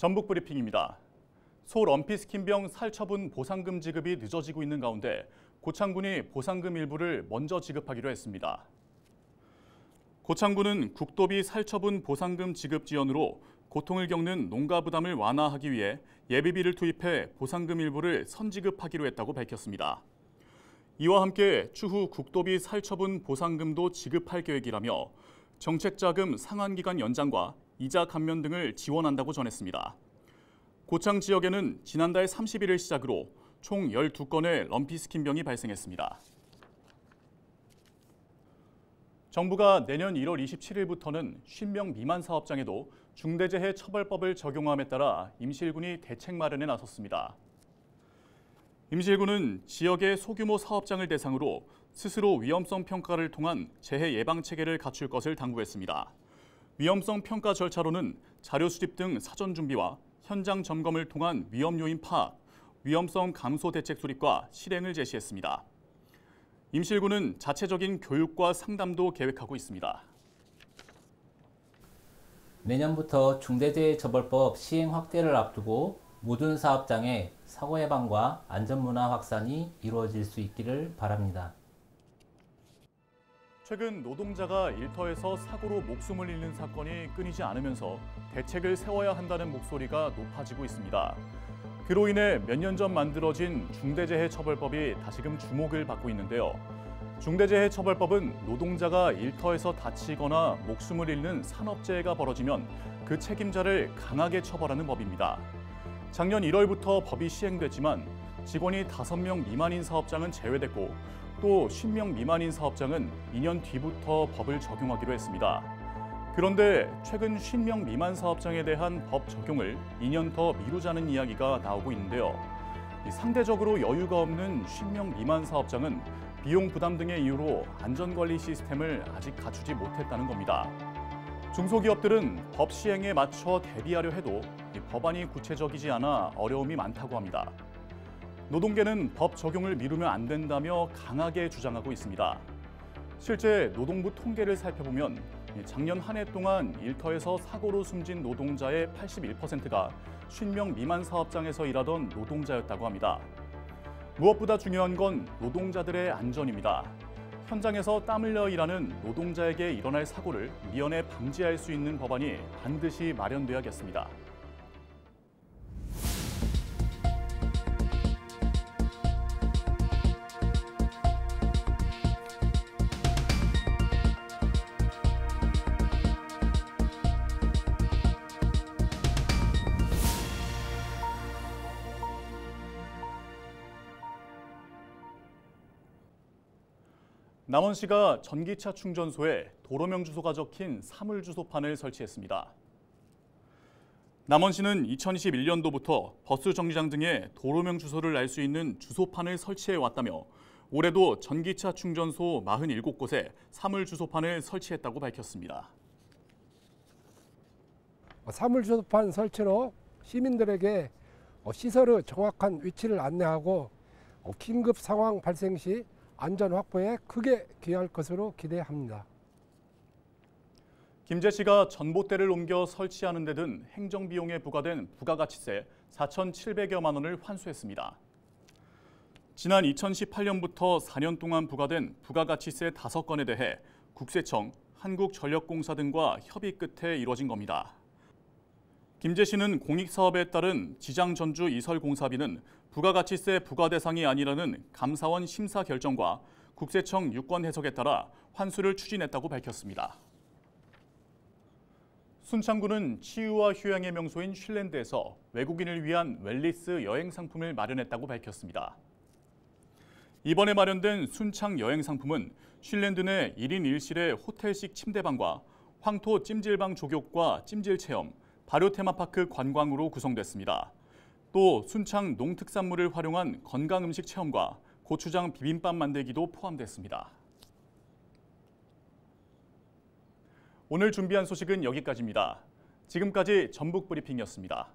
전북 브리핑입니다. 소 럼피스킨병 살처분 보상금 지급이 늦어지고 있는 가운데 고창군이 보상금 일부를 먼저 지급하기로 했습니다. 고창군은 국도비 살처분 보상금 지급 지연으로 고통을 겪는 농가 부담을 완화하기 위해 예비비를 투입해 보상금 일부를 선지급하기로 했다고 밝혔습니다. 이와 함께 추후 국도비 살처분 보상금도 지급할 계획이라며 정책자금 상환기간 연장과 이자 감면 등을 지원한다고 전했습니다. 고창 지역에는 지난달 30일을 시작으로 총 12건의 럼피스킨병이 발생했습니다. 정부가 내년 1월 27일부터는 50명 미만 사업장에도 중대재해처벌법을 적용함에 따라 임실군이 대책 마련에 나섰습니다. 임실군은 지역의 소규모 사업장을 대상으로 스스로 위험성 평가를 통한 재해 예방 체계를 갖출 것을 당부했습니다. 위험성 평가 절차로는 자료 수집 등 사전 준비와 현장 점검을 통한 위험 요인 파악, 위험성 감소 대책 수립과 실행을 제시했습니다. 임실군은 자체적인 교육과 상담도 계획하고 있습니다. 내년부터 중대재해처벌법 시행 확대를 앞두고 모든 사업장에 사고 예방과 안전문화 확산이 이루어질 수 있기를 바랍니다. 최근 노동자가 일터에서 사고로 목숨을 잃는 사건이 끊이지 않으면서 대책을 세워야 한다는 목소리가 높아지고 있습니다. 그로 인해 몇 년 전 만들어진 중대재해처벌법이 다시금 주목을 받고 있는데요. 중대재해처벌법은 노동자가 일터에서 다치거나 목숨을 잃는 산업재해가 벌어지면 그 책임자를 강하게 처벌하는 법입니다. 작년 1월부터 법이 시행됐지만 직원이 5명 미만인 사업장은 제외됐고 또 10명 미만인 사업장은 2년 뒤부터 법을 적용하기로 했습니다. 그런데 최근 10명 미만 사업장에 대한 법 적용을 2년 더 미루자는 이야기가 나오고 있는데요. 상대적으로 여유가 없는 10명 미만 사업장은 비용 부담 등의 이유로 안전관리 시스템을 아직 갖추지 못했다는 겁니다. 중소기업들은 법 시행에 맞춰 대비하려 해도 법안이 구체적이지 않아 어려움이 많다고 합니다. 노동계는 법 적용을 미루면 안 된다며 강하게 주장하고 있습니다. 실제 노동부 통계를 살펴보면 작년 한 해 동안 일터에서 사고로 숨진 노동자의 81%가 50명 미만 사업장에서 일하던 노동자였다고 합니다. 무엇보다 중요한 건 노동자들의 안전입니다. 현장에서 땀 흘려 일하는 노동자에게 일어날 사고를 미연에 방지할 수 있는 법안이 반드시 마련돼야겠습니다. 남원시가 전기차 충전소에 도로명 주소가 적힌 사물 주소판을 설치했습니다. 남원시는 2021년도부터 버스 정류장 등에 도로명 주소를 알 수 있는 주소판을 설치해 왔다며 올해도 전기차 충전소 47곳에 사물 주소판을 설치했다고 밝혔습니다. 사물 주소판 설치로 시민들에게 시설의 정확한 위치를 안내하고 긴급 상황 발생 시 안전 확보에 크게 기여할 것으로 기대합니다. 김제시가 전봇대를 옮겨 설치하는 데 든 행정비용에 부과된 부가가치세 4,700여만 원을 환수했습니다. 지난 2018년부터 4년 동안 부과된 부가가치세 5건에 대해 국세청, 한국전력공사 등과 협의 끝에 이뤄진 겁니다. 김제시는 공익사업에 따른 지장전주 이설 공사비는 부가가치세 부과 대상이 아니라는 감사원 심사 결정과 국세청 유권 해석에 따라 환수를 추진했다고 밝혔습니다. 순창구는 치유와 휴양의 명소인 쉴랜드에서 외국인을 위한 웰니스 여행 상품을 마련했다고 밝혔습니다. 이번에 마련된 순창 여행 상품은 쉴랜드 내 1인 1실의 호텔식 침대방과 황토 찜질방 족욕과 찜질 체험, 발효 테마파크 관광으로 구성됐습니다. 또 순창 농특산물을 활용한 건강음식 체험과 고추장 비빔밥 만들기도 포함됐습니다. 오늘 준비한 소식은 여기까지입니다. 지금까지 전북 브리핑이었습니다.